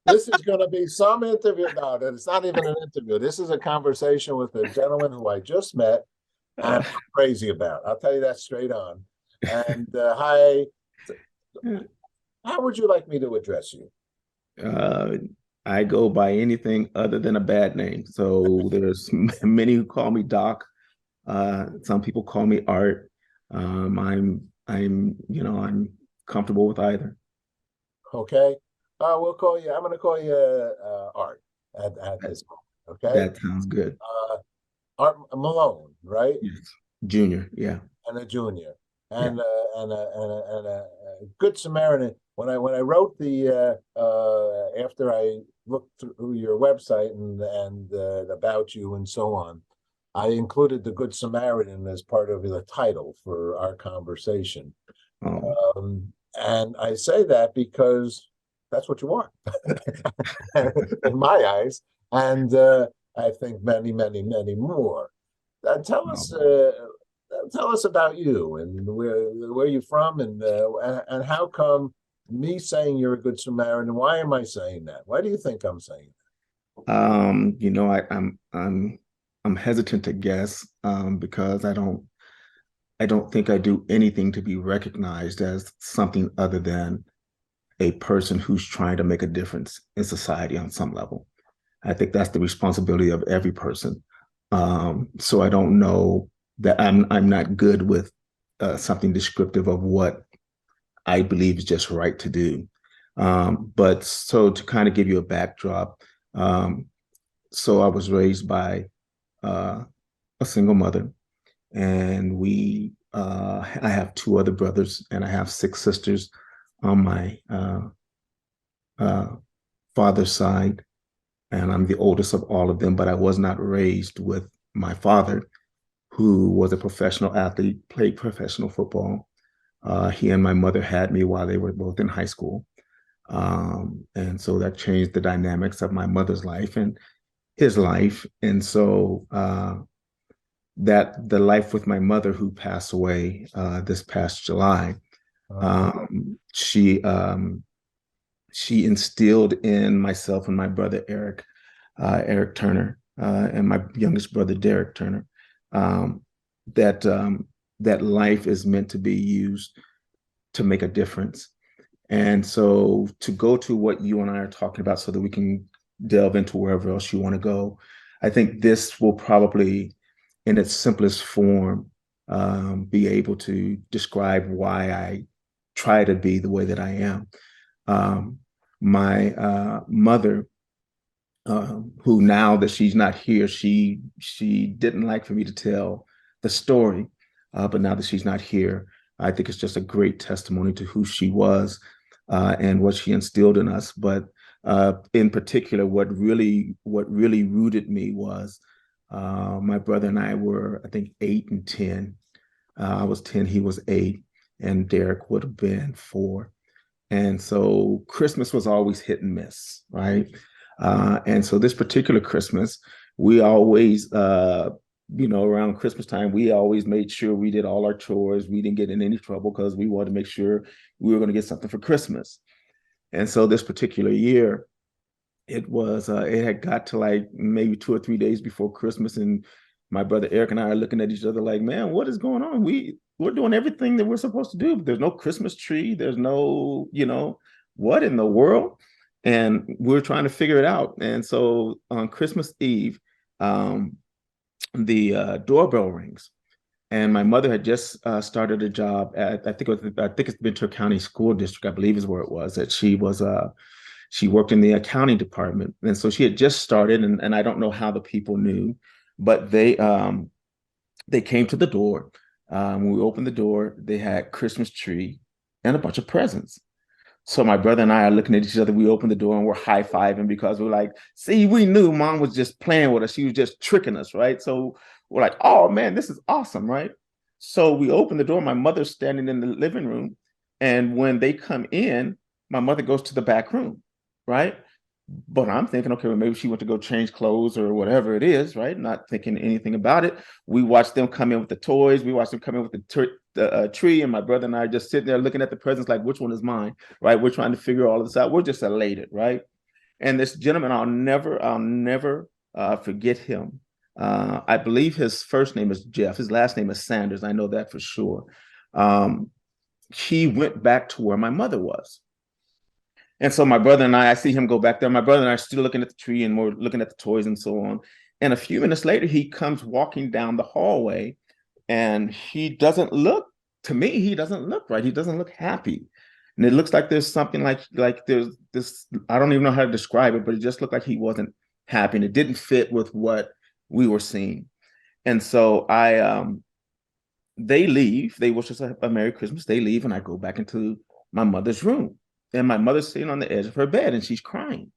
This is going to be some interview. No, it's not even an interview. This is a conversation with a gentleman who I just met and I'm crazy about. I'll tell you that straight on. And hi, how would you like me to address you? Uh, I go by anything other than a bad name. So there's many who call me Doc. Some people call me Art. I'm comfortable with either. Okay. We'll call you. I'm going to call you Art at That, this moment. Okay. that sounds good. Uh, Art Malone, right? Yes. Junior. Yeah. And a junior, Yeah. and a good Samaritan. When I wrote the after I looked through your website and about you and so on, I included the Good Samaritan as part of the title for our conversation. Oh, And I say that because that's what you are in my eyes, and I think many, many, many more. Uh, tell us, oh. uh, tell us about you and where you're from, and how come me saying you're a good Samaritan? Why am I saying that? Why do you think I'm saying I'm hesitant to guess because I don't think I do anything to be recognized as something other than a person who's trying to make a difference in society on some level. I think that's the responsibility of every person. So I don't know that I'm not good with something descriptive of what I believe is just right to do. But so to kind of give you a backdrop, um, so I was raised by uh, a single mother, and I have two other brothers, and I have six sisters on my uh, father's side, and I'm the oldest of all of them. But I was not raised with my father, who was a professional athlete, played professional football. He and my mother had me while they were both in high school. And so that changed the dynamics of my mother's life and his life. And so that the life with my mother, who passed away this past July, it? she instilled in myself and my brother Eric Turner, and my youngest brother Derek Turner, um, that that life is meant to be used to make a difference. And so to go to what you and I are talking about so that we can delve into wherever else you want to go, I think this will probably, in its simplest form, be able to describe why I try to be the way that I am. Um, my mother, who now that she's not here, she didn't like for me to tell the story, but now that she's not here, I think it's just a great testimony to who she was and what she instilled in us. But in particular, what really rooted me was my brother and I were, I think, 8 and 10. I was 10, he was 8, and Derek would have been 4. And so Christmas was always hit and miss, right? And so this particular Christmas, we always, around Christmas time, we always made sure we did all our chores. We didn't get in any trouble because we wanted to make sure we were going to get something for Christmas. And so this particular year, it had got to like maybe 2 or 3 days before Christmas, and my brother Eric and I are looking at each other like, man, what is going on? We're doing everything that we're supposed to do, but there's no Christmas tree, there's no, what in the world? And we're trying to figure it out. And so on Christmas Eve, um, the doorbell rings, and my mother had just started a job at, I think it's Ventura County School District, I believe is where it was, that she worked in the accounting department. And so she had just started, and I don't know how the people knew, but they came to the door. When we opened the door, they had Christmas tree and a bunch of presents. So my brother and I are looking at each other. We open the door and we're high-fiving because we're like, see, we knew mom was just playing with us. She was just tricking us, right? So we're like, oh man, this is awesome, right? So we open the door. My mother's standing in the living room. And when they come in, my mother goes to the back room, right? But I'm thinking, okay, well, maybe she went to go change clothes or whatever it is, right? Not thinking anything about it. We watched them come in with the toys. We watched them come in with the tree, and my brother and I are just sitting there looking at the presents like, which one is mine, right? We're trying to figure all of this out. We're just elated, right? And this gentleman, I'll never forget him. I believe his first name is Jeff. His last name is Sanders. I know that for sure. He went back to where my mother was. And so my brother and I see him go back there. My brother and I are still looking at the tree and we're looking at the toys and so on. And a few minutes later, he comes walking down the hallway and he doesn't look, to me, he doesn't look right. He doesn't look happy. And it looks like there's something like there's this, I don't even know how to describe it, but it just looked like he wasn't happy and it didn't fit with what we were seeing. And so they leave, they wish us a Merry Christmas, they leave and I go back into my mother's room. And my mother's sitting on the edge of her bed and she's crying.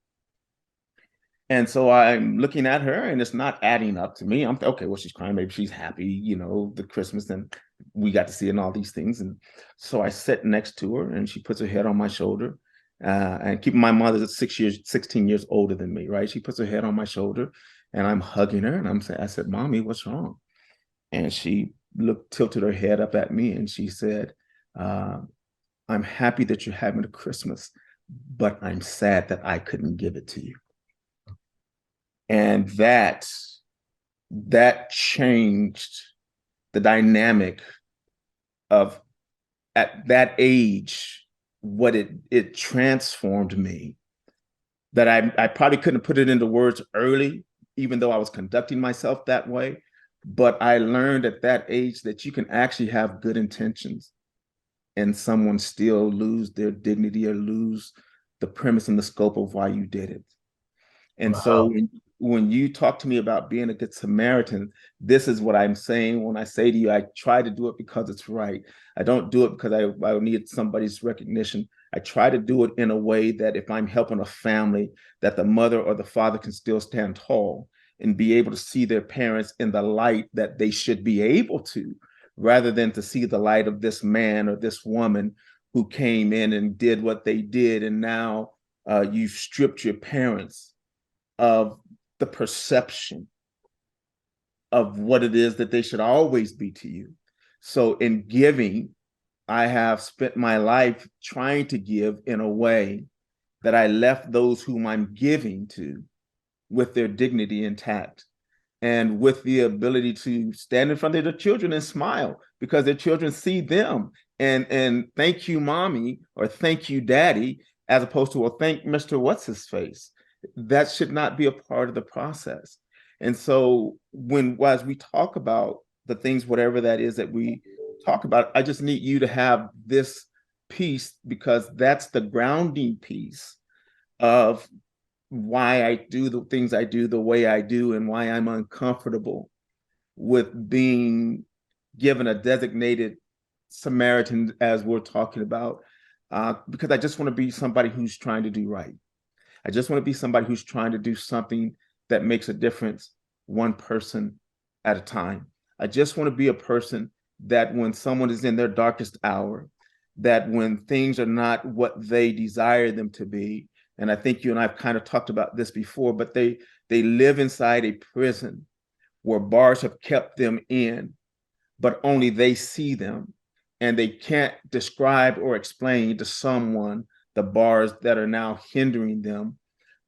And so I'm looking at her and it's not adding up to me. I'm okay, well, she's crying. Maybe she's happy, you know, the Christmas and we got to see and all these things. And so I sit next to her and she puts her head on my shoulder. And keeping my mother's 16 years older than me, right? She puts her head on my shoulder and I'm hugging her and I said, Mommy, what's wrong? And she tilted her head up at me and she said, I'm happy that you're having a Christmas, but I'm sad that I couldn't give it to you. And that changed the dynamic of, at that age, what it transformed me, that I probably couldn't put it into words early, even though I was conducting myself that way. But I learned at that age that you can actually have good intentions and someone still lose their dignity or lose the premise and the scope of why you did it. And so when you talk to me about being a good Samaritan, this is what I'm saying when I say to you, I try to do it because it's right. I don't do it because I need somebody's recognition. I try to do it in a way that if I'm helping a family, that the mother or the father can still stand tall and be able to see their parents in the light that they should be able to, rather than to see the light of this man or this woman who came in and did what they did. And now you've stripped your parents of the perception of what it is that they should always be to you. So in giving, I have spent my life trying to give in a way that I left those whom I'm giving to with their dignity intact and with the ability to stand in front of their children and smile because their children see them and thank you, mommy, or thank you, daddy, as opposed to, well, thank Mr. What's his face. That should not be a part of the process. And so as we talk about the things, whatever that is that we talk about, I just need you to have this piece because that's the grounding piece of why I do the things I do the way I do and why I'm uncomfortable with being given a designated Samaritan as we're talking about, because I just want to be somebody who's trying to do right. I just want to be somebody who's trying to do something that makes a difference one person at a time. I just want to be a person that when someone is in their darkest hour, that when things are not what they desire them to be, and I think you and I've kind of talked about this before, but they live inside a prison where bars have kept them in, but only they see them, and they can't describe or explain to someone the bars that are now hindering them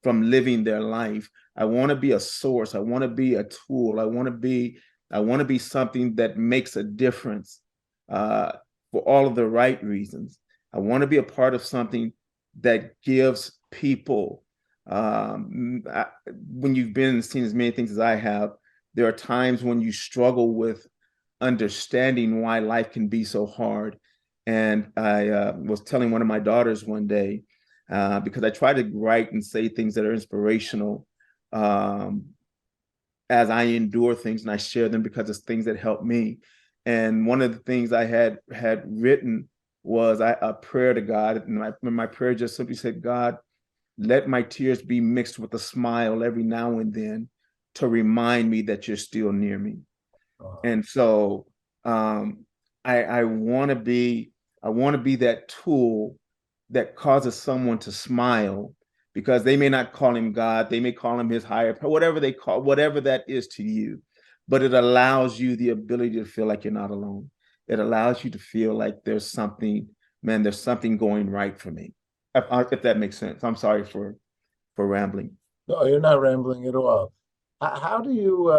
from living their life. I want to be a source. I want to be a tool. I want to be something that makes a difference for all of the right reasons. I want to be a part of something that gives people, when you've been and seen as many things as I have, there are times when you struggle with understanding why life can be so hard. And I was telling one of my daughters one day, because I try to write and say things that are inspirational as I endure things and I share them because it's things that help me. And one of the things I had written was a prayer to God. And my prayer just simply said, God, let my tears be mixed with a smile every now and then to remind me that you're still near me. And so I want to be that tool that causes someone to smile, because they may not call him God, they may call him his higher power, whatever that is to you, but it allows you the ability to feel like you're not alone. It allows you to feel like there's something going right for me. If that makes sense. I'm sorry for for rambling. No, you're not rambling at all. How do you,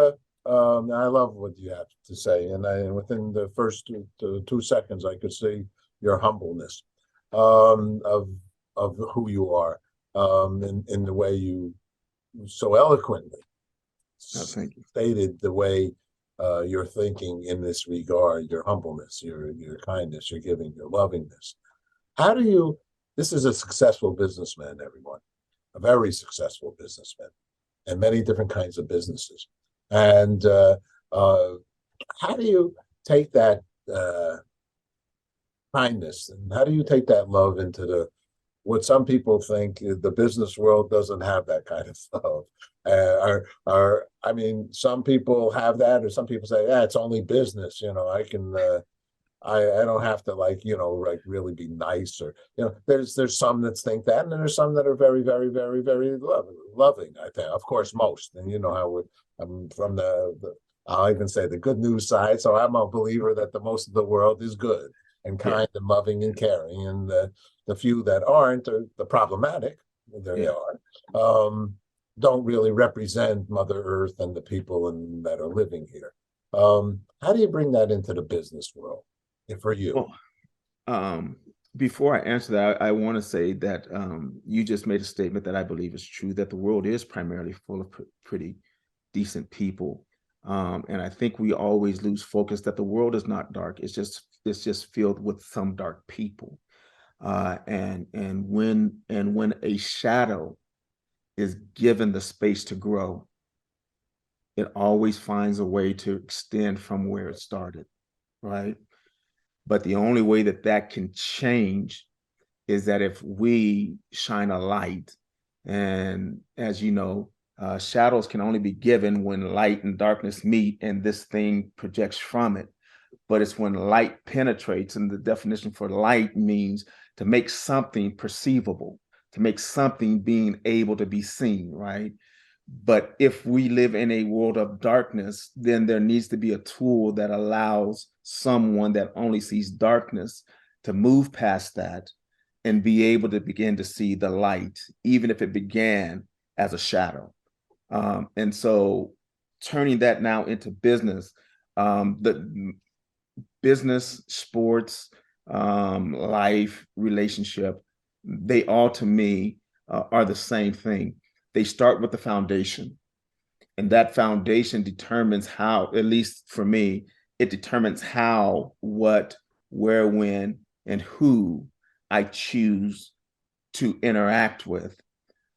I love what you have to say, and within the first 2 seconds, I could see your humbleness, um, of, of who you are, in the way you so eloquently Thank you. stated the way you're thinking in this regard, your humbleness, your kindness, your giving, your lovingness. How do you, this is a successful businessman, everyone, a very successful businessman, and many different kinds of businesses. And uh, how do you take that kindness and how do you take that love into the what some people think the business world doesn't have that kind of love. I mean, some people have that, or some people say, "Yeah, it's only business." I can, I don't have to like, like really be nice, or there's some that think that, and then there's some that are very, very, very, very loving. I think, of course, most, and you know how I'm from the I'll even say the good news side. So I'm a believer that the most of the world is good and Yeah, kind and loving and caring, and the few that aren't, or the problematic, there they yeah. are, don't really represent Mother Earth and the people that are living here. How do you bring that into the business world, for you? Well, um, before I answer that, I want to say that you just made a statement that I believe is true, that the world is primarily full of pretty decent people. And I think we always lose focus that the world is not dark. It's just filled with some dark people. And when a shadow is given the space to grow, it always finds a way to extend from where it started, right? But the only way that that can change is that if we shine a light, and as you know, shadows can only be given when light and darkness meet, and this thing projects from it. But it's when light penetrates, and the definition for light means to make something perceivable, to make something being able to be seen, right? But if we live in a world of darkness, then there needs to be a tool that allows someone that only sees darkness to move past that and be able to begin to see the light, even if it began as a shadow. And so turning that now into business, the business, sports, life, relationship, they all to me are the same thing. They start with the foundation, and that foundation determines how, at least for me, it determines how, what, where, when, and who I choose to interact with.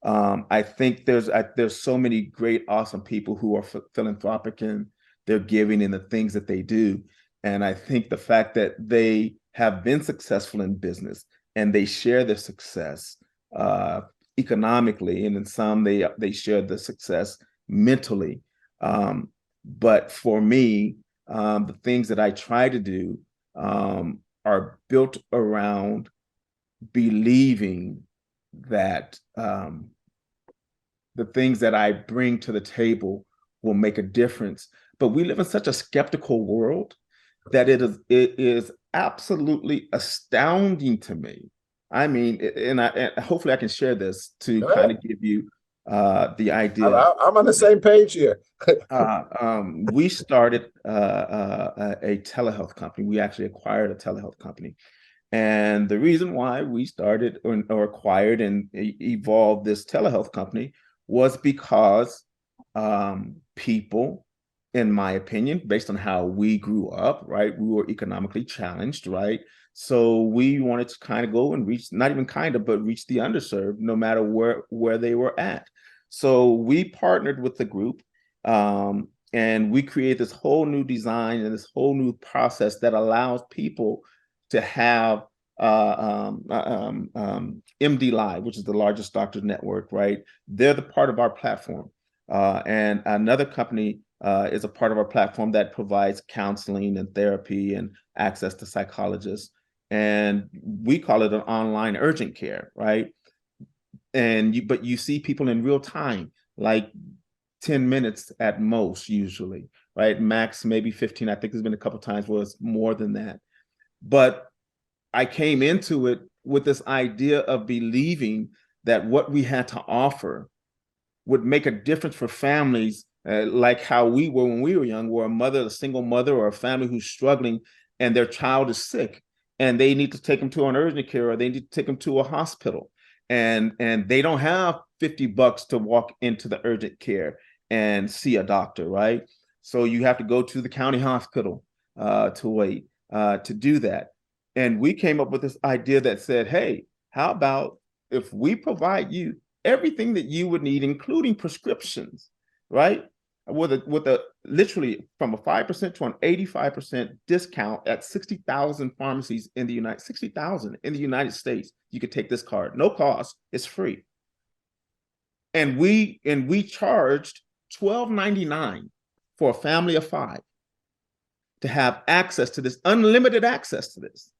I think there's so many great, awesome people who are philanthropic in their giving and the things that they do, and I think the fact that they have been successful in business and they share their success uh, economically, and in some they share the success mentally. But for me, the things that I try to do are built around believing that the things that I bring to the table will make a difference. But we live in such a skeptical world that it is absolutely astounding to me. I mean, and hopefully I can share this to Go kind ahead. of give you the I'm, idea. I'm on the same page here. We started a telehealth company. We actually acquired a telehealth company. And the reason why we started or acquired and evolved this telehealth company was because people, in my opinion, based on how we grew up, right, we were economically challenged, right? So we wanted to kind of go and reach, not even kind of, but reach the underserved, no matter where they were at. So we partnered with the group, and we create this whole new design and this whole new process that allows people to have MD Live, which is the largest doctor network, right? They're the part of our platform. And another company is a part of our platform that provides counseling and therapy and access to psychologists. And we call it an online urgent care, right? But you see people in real time, like 10 minutes at most, usually, right? Max, maybe 15. I think there's been a couple of times where it's more than that. But I came into it with this idea of believing that what we had to offer would make a difference for families, like how we were when we were young, where a single mother or a family who's struggling and their child is sick and they need to take them to an urgent care or they need to take them to a hospital. And they don't have $50 to walk into the urgent care and see a doctor, right? So you have to go to the county hospital to wait to do that. And we came up with this idea that said, hey, how about if we provide you everything that you would need, including prescriptions, right? With a literally from a 5% to an 85% discount at 60,000 pharmacies in the United States. You could take this card, no cost, it's free. And we charged $12.99 for a family of 5 to have access to this, unlimited access to this.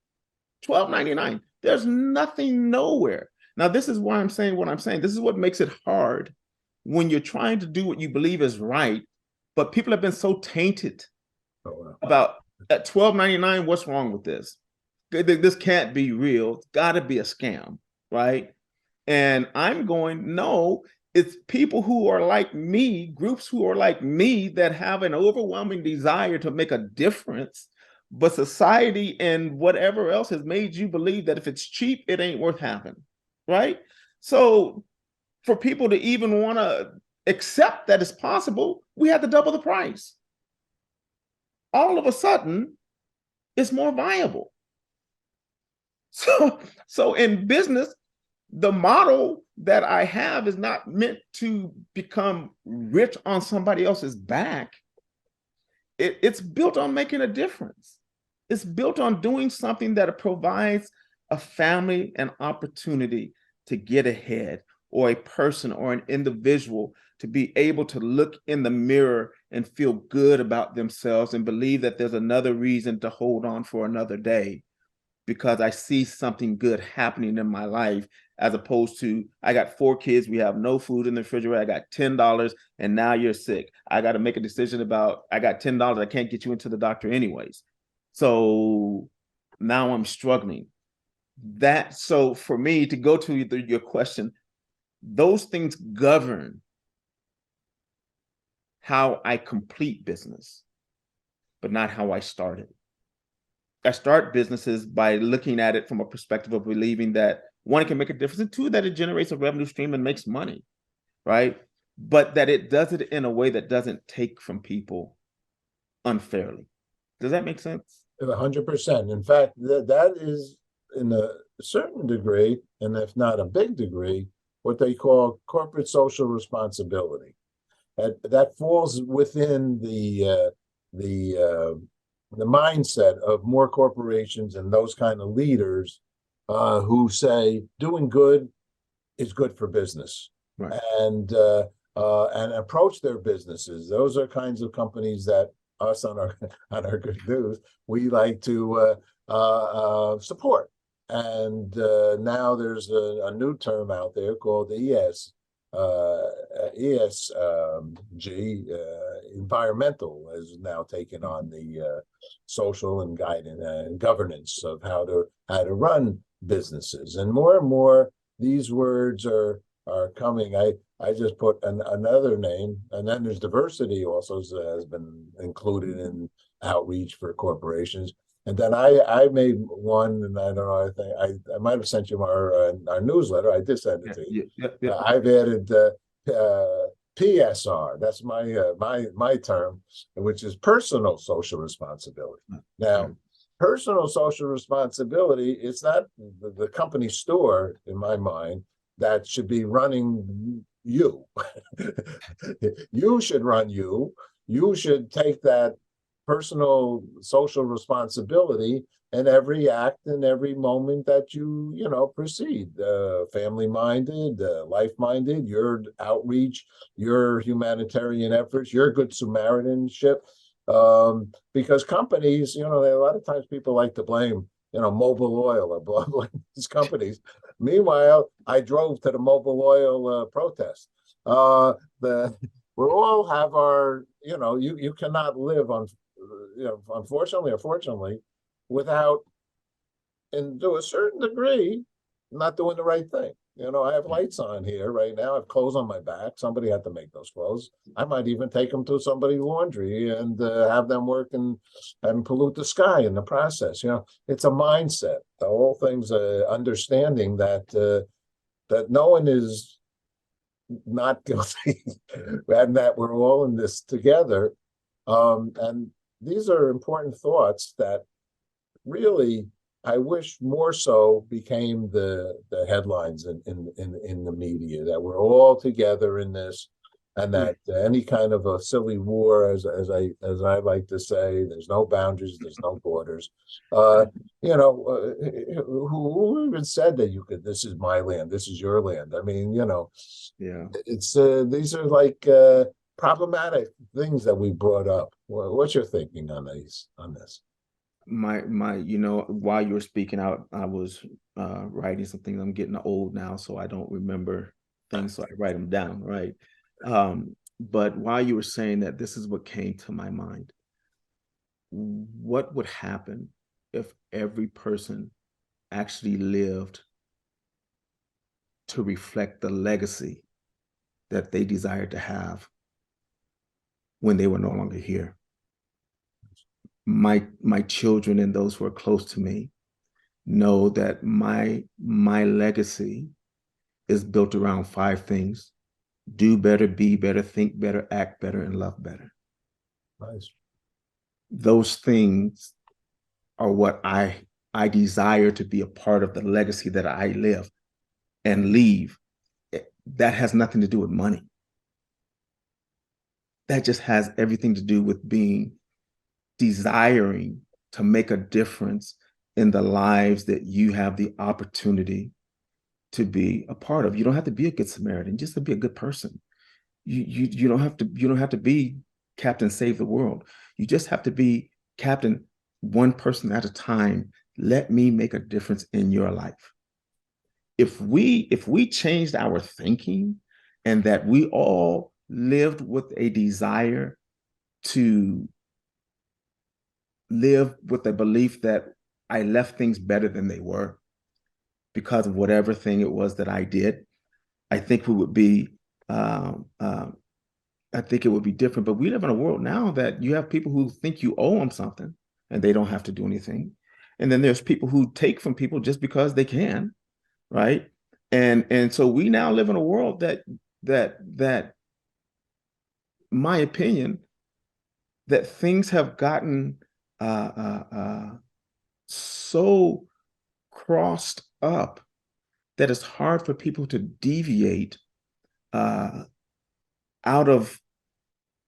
$12.99. There's nothing nowhere. Now, this is why I'm saying what I'm saying. This is what makes it hard when you're trying to do what you believe is right, but people have been so tainted about at $12.99, what's wrong with this? This can't be real. It's got to be a scam, right? And I'm going, no, it's people who are like me, groups who are like me that have an overwhelming desire to make a difference. But society and whatever else has made you believe that if it's cheap, it ain't worth having, right? So for people to even want to accept that it's possible, we had to double the price. All of a sudden, it's more viable. So in business, the model that I have is not meant to become rich on somebody else's back. It's built on making a difference. It's built on doing something that provides a family an opportunity to get ahead, or a person or an individual to be able to look in the mirror and feel good about themselves and believe that there's another reason to hold on for another day because I see something good happening in my life, as opposed to I got 4 kids, we have no food in the refrigerator, I got $10 and now you're sick. I got to make a decision about, I got $10, I can't get you into the doctor anyways. So now I'm struggling. So for me to go to your question, those things govern how I complete business, but not how I start it. I start businesses by looking at it from a perspective of believing that 1, it can make a difference, and 2, that it generates a revenue stream and makes money, right? But that it does it in a way that doesn't take from people unfairly. Does that make sense? 100%. In fact, that is in a certain degree, and if not a big degree, what they call corporate social responsibility. That falls within the mindset of more corporations and those kind of leaders who say doing good is good for business, right. And approach their businesses. Those are kinds of companies that us on our Good News we like to support. And now there's a new term out there called ESG, environmental, has now taken on the social and guidance and governance of how to run businesses. And more these words are coming. I just put another name, and then there's diversity also has been included in outreach for corporations. And then I made one, and I don't know, I think I might have sent you our newsletter. I did send it to you. Yeah. I've added PSR. That's my term, which is personal social responsibility. Now, personal social responsibility, it's not the company store, in my mind, that should be running you. You should run you. You should take that personal social responsibility in every act and every moment that you proceed, family minded, life minded, your outreach, your humanitarian efforts, your good Samaritanship, because companies, a lot of times people like to blame Mobil Oil or blame these companies. Meanwhile, I drove to the Mobil Oil protest. We all have our, you cannot live on, unfortunately or fortunately, without, and to a certain degree, not doing the right thing. You know, I have lights on here right now. I have clothes on my back. Somebody had to make those clothes. I might even take them to somebody's laundry and have them work and pollute the sky in the process. You know, it's a mindset. The whole thing's understanding that no one is not guilty and that we're all in this together. And these are important thoughts that really I wish more so became the headlines in the media, that we're all together in this, and that any kind of a silly war, as I like to say, there's no boundaries, there's no borders. Uh, you know, who even said that you could? This is my land, this is your land. I mean, you know, Yeah. it's these are like problematic things that we brought up. What's your thinking on this? My you know, while you were speaking out, I was writing some things. I'm getting old now, so I don't remember things, so I write them down, right? But while you were saying that, this is what came to my mind. What would happen if every person actually lived to reflect the legacy that they desired to have when they were no longer here? My children and those who are close to me know that my legacy is built around five things: do better, be better, think better, act better, and love better. Nice. Those things are what I desire to be a part of the legacy that I live and leave. That has nothing to do with money. That just has everything to do with being desiring to make a difference in the lives that you have the opportunity to be a part of. You don't have to be a good Samaritan, just to be a good person. You don't have to be Captain Save the World. You just have to be Captain, one person at a time. Let me make a difference in your life. If we changed our thinking, and that we all lived with a desire to live with the belief that I left things better than they were because of whatever thing it was that I did, I think we would be um, um, I think it would be different. But we live in a world now that you have people who think you owe them something and they don't have to do anything. And then there's people who take from people just because they can, right? And so we now live in a world that my opinion, that things have gotten so crossed up that it's hard for people to deviate uh, out of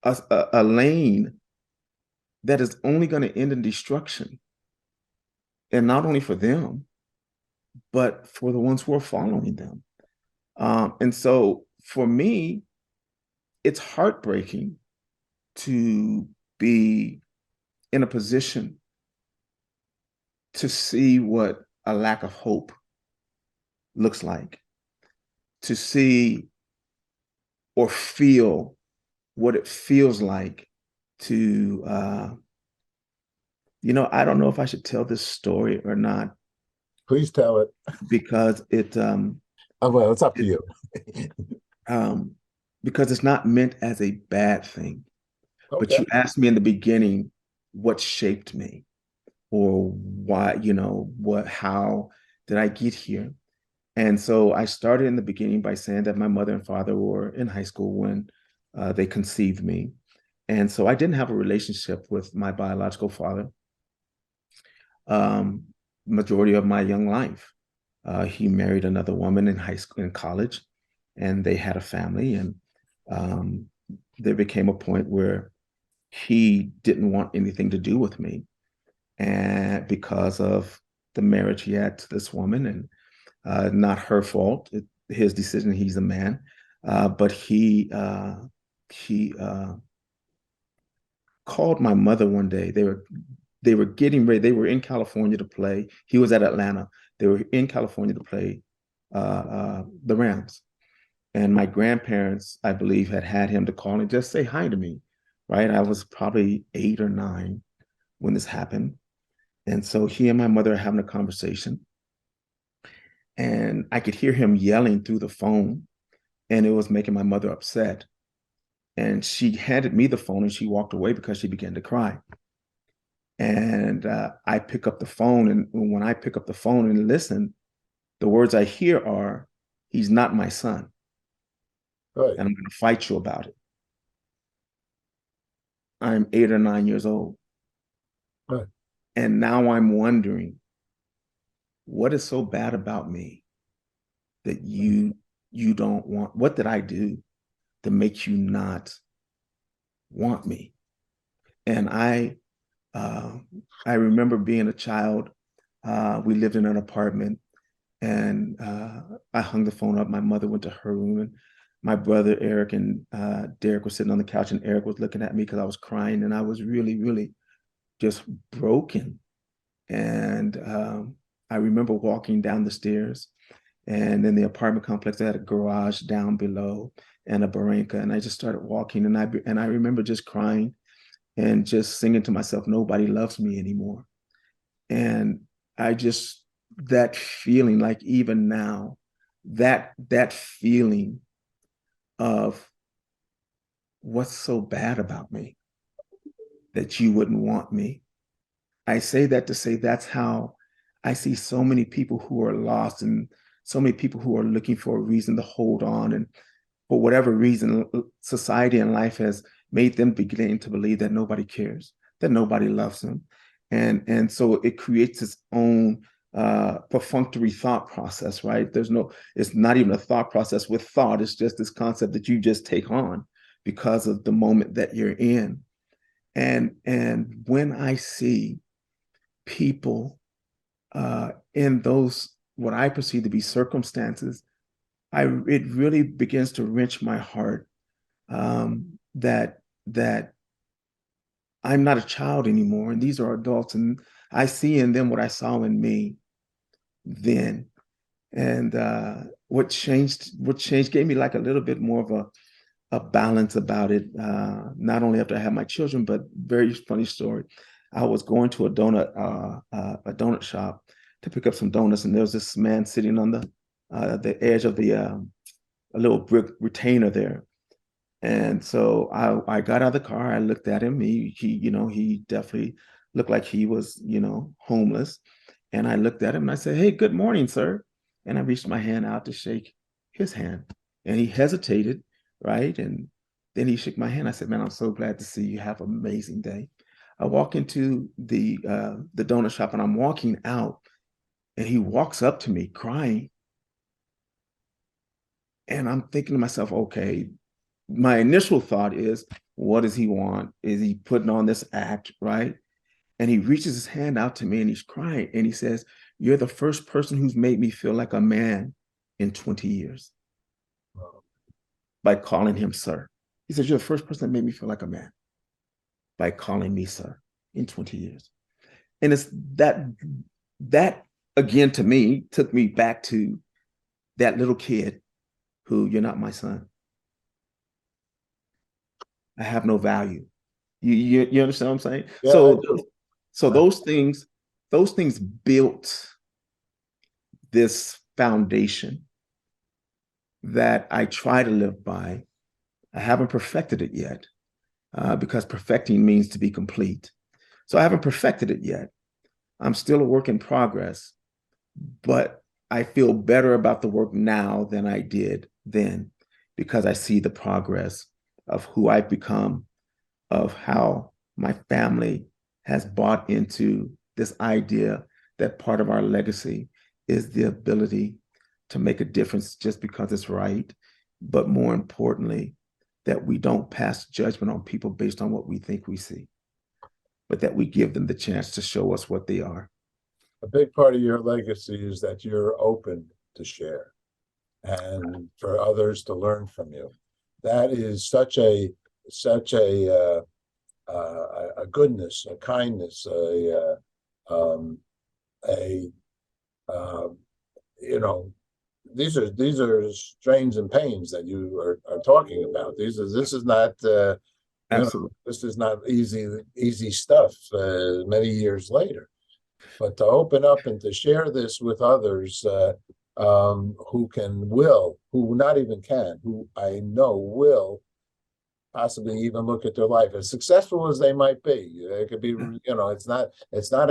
a lane that is only going to end in destruction. And not only for them, but for the ones who are following them. And so for me, it's heartbreaking to be in a position to see what a lack of hope looks like, to see or feel what it feels like to, I don't know if I should tell this story or not, Please tell it. because Oh, well, it's up to it you. um, because it's not meant as a bad thing. But Okay. you asked me in the beginning what shaped me, or why, how did I get here? And so I started in the beginning by saying that my mother and father were in high school when they conceived me. And so I didn't have a relationship with my biological father um, majority of my young life. He married another woman in high school, in college, and they had a family. And um, there became a point where he didn't want anything to do with me, and because of the marriage he had to this woman, and not her fault, his decision. He's a man, but he called my mother one day. They were getting ready. They were in California to play. He was at Atlanta. They were in California to play the Rams. And my grandparents, I believe, had him to call and just say hi to me. Right, I was probably 8 or 9 when this happened, and so he and my mother are having a conversation. and I could hear him yelling through the phone, and it was making my mother upset. And she handed me the phone and she walked away because she began to cry. And I pick up the phone, and when I pick up the phone and listen, the words I hear are, "He's not my son, Right, and I'm going to fight you about it." I'm 8 or 9 years old. right. And now I'm wondering, what is so bad about me that you don't want? What did I do to make you not want me? And uh, I remember being a child. We lived in an apartment, and I hung the phone up. My mother went to her room, and my brother Eric and Derek were sitting on the couch, and Eric was looking at me because I was crying, and I was really, really just broken. And I remember walking down the stairs, and in the apartment complex, they had a garage down below and a barranca, and I just started walking, and I remember just crying and just singing to myself, "Nobody loves me anymore." And I just, that feeling, like even now, that feeling of, what's so bad about me that you wouldn't want me? I say that to say that's how I see so many people who are lost, and so many people who are looking for a reason to hold on. And for whatever reason, society and life has made them begin to believe that nobody cares, that nobody loves them. And so it creates its own perfunctory thought process, right? It's not even a thought process with thought. It's just this concept that you just take on because of the moment that you're in. And when I see people in those, what I perceive to be circumstances, it really begins to wrench my heart, that I'm not a child anymore, and these are adults, and I see in them what I saw in me then. And what changed gave me like a little bit more of a balance about it. Not only after I had my children, but very funny story. I was going to a donut shop to pick up some donuts, and there was this man sitting on the edge of a little brick retainer there. And so I got out of the car. I looked at him. He definitely looked like he was, homeless. And I looked at him and I said, "Hey, good morning, sir." And I reached my hand out to shake his hand, and he hesitated, right? And then he shook my hand. I said, "Man, I'm so glad to see you. Have an amazing day." I walk into the donut shop, and I'm walking out, and he walks up to me crying, and I'm thinking to myself, okay, my initial thought is, what does he want? Is he putting on this act, right? And he reaches his hand out to me, and he's crying, and he says, "You're the first person who's made me feel like a man in 20 years by calling him sir." He says, "You're the first person that made me feel like a man by calling me sir in 20 years." And it's that again, to me, took me back to that little kid who, "You're not my son. I have no value." You understand what I'm saying? Yeah, So those things built this foundation that I try to live by. I haven't perfected it yet, because perfecting means to be complete. So I haven't perfected it yet. I'm still a work in progress, but I feel better about the work now than I did then, because I see the progress of who I've become, of how my family has bought into this idea that part of our legacy is the ability to make a difference just because it's right. But more importantly, that we don't pass judgment on people based on what we think we see, but that we give them the chance to show us what they are. a big part of your legacy is that you're open to share and for others to learn from you. That is such a goodness, a kindness, a uh, you know, these are strains and pains that you are talking about. This is not Absolutely. this is not easy stuff. Many years later, but to open up and to share this with others, who will, who not even can, who I know will possibly even look at their life as successful as they might be. It could be, it's not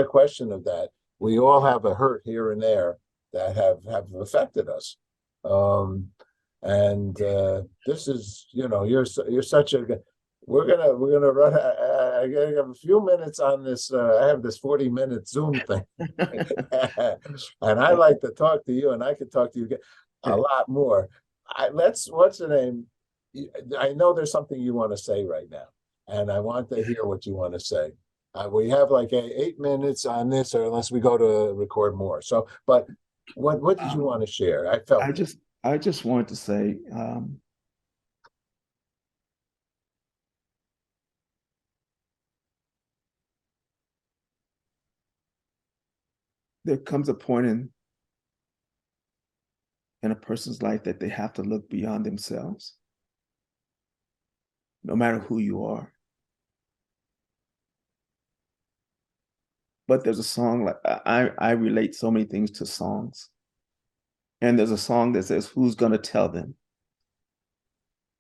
a question of that. We all have a hurt here and there that have affected us. Um, and this is, you're such a, we're gonna run. I have a few minutes on this. I have this 40-minute Zoom thing, and I like to talk to you, and I could talk to you a lot more. What's the name? I know there's something you want to say right now, and I want to hear what you want to say. We have like 8 minutes on this, or unless we go to record more. So, but what did you want to share? I felt I just want to say, there comes a point in a person's life that they have to look beyond themselves, no matter who you are. But there's a song, like I relate so many things to songs. And there's a song that says, who's going to tell them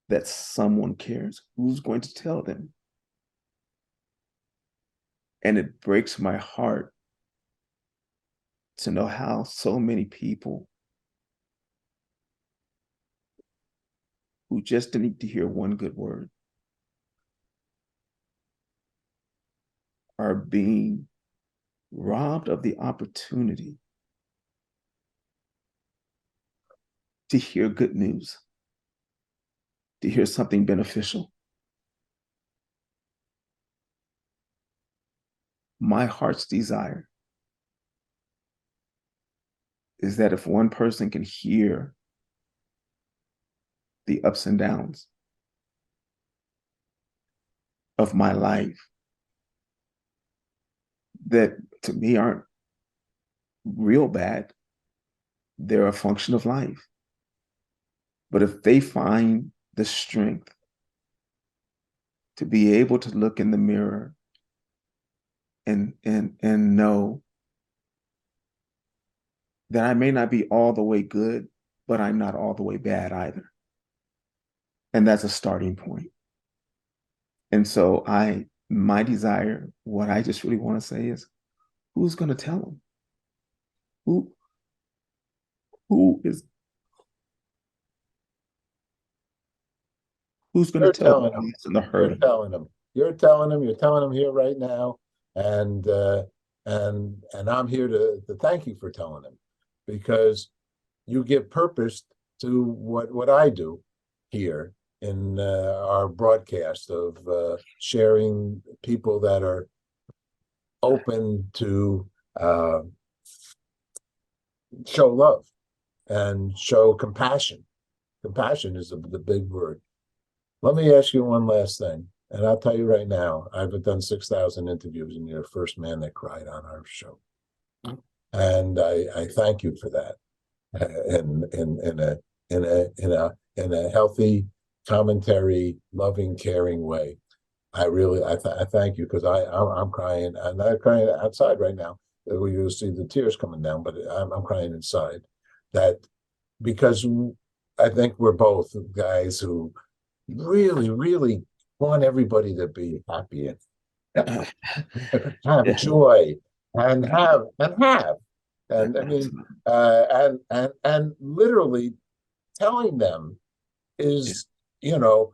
that someone cares? Who's going to tell them? And it breaks my heart to know how so many people who just need to hear one good word are being robbed of the opportunity to hear good news, to hear something beneficial. My heart's desire is that if one person can hear the ups and downs of my life that to me aren't real bad, they're a function of life. But if they find the strength to be able to look in the mirror and know that I may not be all the way good, but I'm not all the way bad either. And that's a starting point. And so my desire, what I just really want to say is, who's going to tell them? Who's going to you're tell telling them them. and the You're hurting? telling them. You're telling them. You're telling them here right now, and and I'm here to thank you for telling them, because you give purpose to what I do here in our broadcast of sharing people that are open to show love and show compassion. Compassion is the big word. Let me ask you one last thing, and I'll tell you right now, I've done 6,000 interviews, and you're the first man that cried on our show, and I thank you for that. In a healthy, commentary, loving, caring way. I thank you, because I'm crying. I'm not crying outside right now. You'll see the tears coming down, but I'm crying inside. That because I think we're both guys who really, really want everybody to be happy and have Yeah, joy and I mean and literally telling them yeah, is, you know,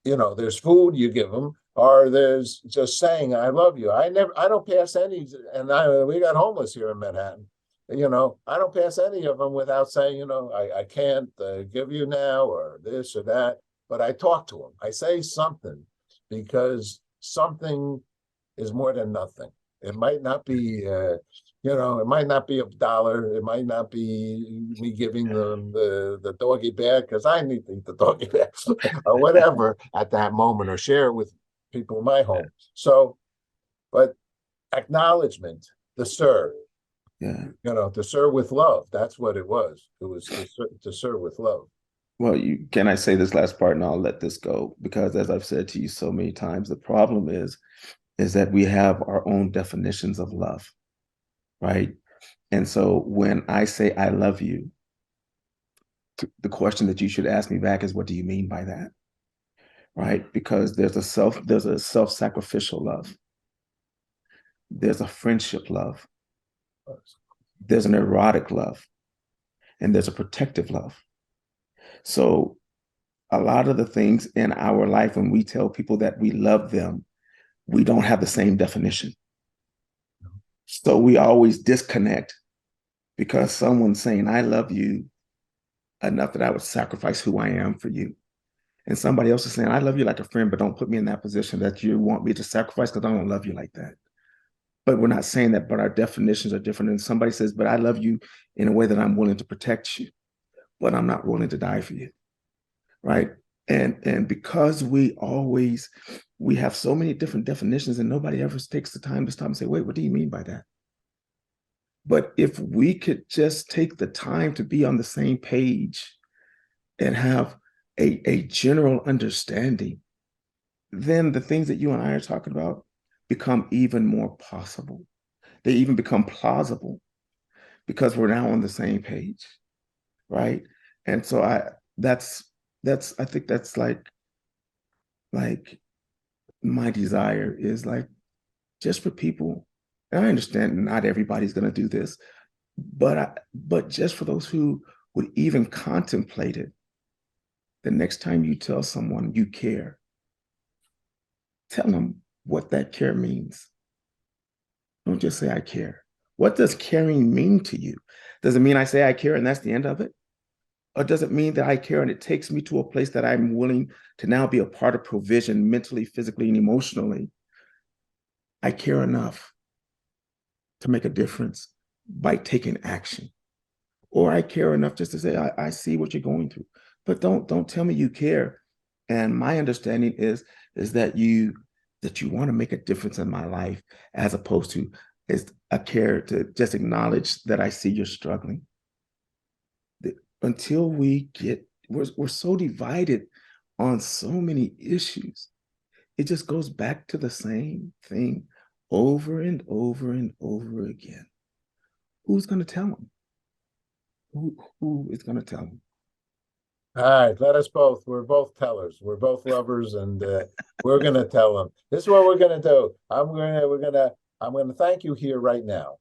there's food you give them, or there's just saying I love you. I don't pass any, and we got homeless here in Manhattan. I don't pass any of them without saying, I can't give you now, or this or that, but I talk to them. I say something, because something is more than nothing. It might not be, it might not be $1. It might not be me giving them the doggy bag because I need to eat the doggy bag or whatever at that moment, or share it with people in my home. So, but acknowledgement, the sir, yeah. to serve with love. That's what it was. It was to serve with love. Well, can I say this last part and I'll let this go? Because as I've said to you so many times, the problem is that we have our own definitions of love, right? And so when I say I love you, the question that you should ask me back is, what do you mean by that? Right? Because there's a self-sacrificial love. There's a friendship love. There's an erotic love, and there's a protective love. So a lot of the things in our life, when we tell people that we love them, we don't have the same definition. So we always disconnect because someone's saying, I love you enough that I would sacrifice who I am for you. And somebody else is saying, I love you like a friend, but don't put me in that position that you want me to sacrifice because I don't love you like that. But we're not saying that, but our definitions are different. And somebody says, but I love you in a way that I'm willing to protect you, but I'm not willing to die for you. Right. And because we have so many different definitions and nobody ever takes the time to stop and say, wait, what do you mean by that? But if we could just take the time to be on the same page and have a general understanding, then the things that you and I are talking about become even more possible. They even become plausible because we're now on the same page, right? And so I think that's like my desire is like just for people. And I understand not everybody's going to do this, but just for those who would even contemplate it, the next time you tell someone you care, tell them what that care means. Don't just say I care. What does caring mean to you? Does it mean I say I care and that's the end of it? Or does it mean that I care and it takes me to a place that I'm willing to now be a part of provision mentally, physically, and emotionally? I care enough to make a difference by taking action. Or I care enough just to say, I see what you're going through. But don't tell me you care. And my understanding is that you want to make a difference in my life, as opposed to is a care to just acknowledge that I see you're struggling. Until we're so divided on so many issues, it just goes back to the same thing over and over and over again. Who's going to tell them? Who is going to tell them? All right, let us both. We're both tellers. We're both lovers, and we're gonna tell them. This is what we're gonna do. I'm gonna thank you here right now,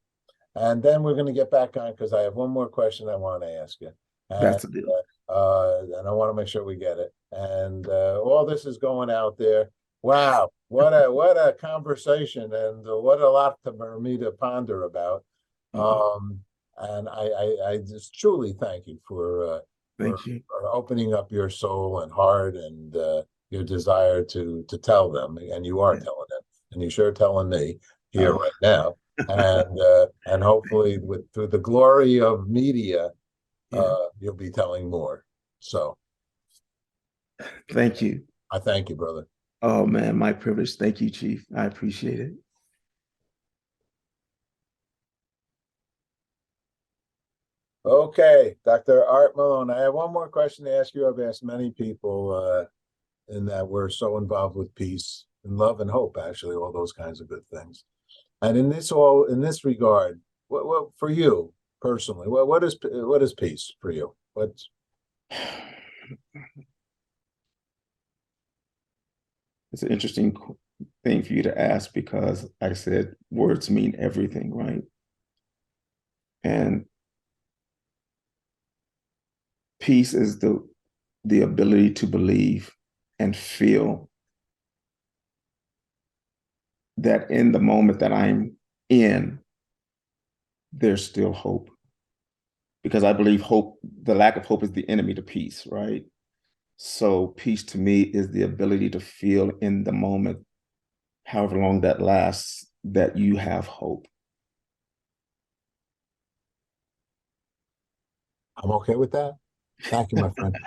and then we're gonna get back on because I have one more question I want to ask you, and That's the deal. and I want to make sure we get it. And all this is going out there. Wow, what a conversation, and what a lot for me to ponder about. Uh-huh. Um, and I just truly thank you for Thank you. for opening up your soul and heart and your desire to tell them, and you are Yeah. telling them, and you're sure telling me here Oh, right now, and hopefully with through the glory of media, yeah. you'll be telling more. So Thank you. I thank you, brother. Oh man, my privilege. Thank you, Chief. I appreciate it. Okay, Dr. Art Malone. I have one more question to ask you. I've asked many people in that we're so involved with peace and love and hope, actually, all those kinds of good things. And in this regard, what for you personally, what is peace for you? What's It's an interesting thing for you to ask because, like I said, words mean everything, right? And peace is the ability to believe and feel that in the moment that I'm in, there's still hope. Because I believe hope, the lack of hope is the enemy to peace, right? So peace to me is the ability to feel in the moment, however long that lasts, that you have hope. I'm okay with that. Thank you, my friend.